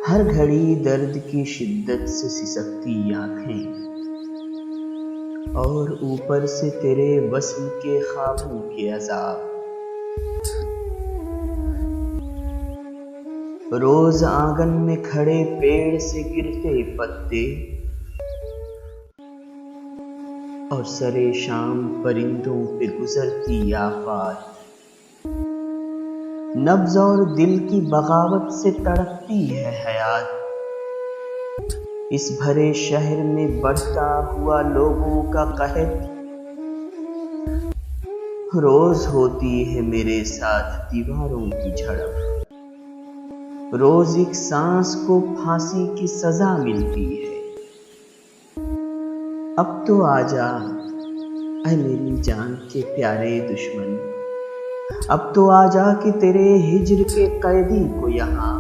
ہر گھڑی درد کی شدت سے سسکتی آنکھیں، اور اوپر سے تیرے وصل کے خوابوں کے عذاب۔ روز آنگن میں کھڑے پیڑ سے گرتے پتے، اور سرے شام پرندوں پہ گزرتی آفات۔ نبض اور دل کی بغاوت سے تڑپتی ہے حیات، اس بھرے شہر میں بڑھتا ہوا لوگوں کا قحط۔ روز ہوتی ہے میرے ساتھ دیواروں کی جھڑپ، روز ایک سانس کو پھانسی کی سزا ملتی ہے۔ اب تو آجا اے میری جان کے پیارے دشمن، اب تو آجا کہ تیرے ہجر کے قیدی کو یہاں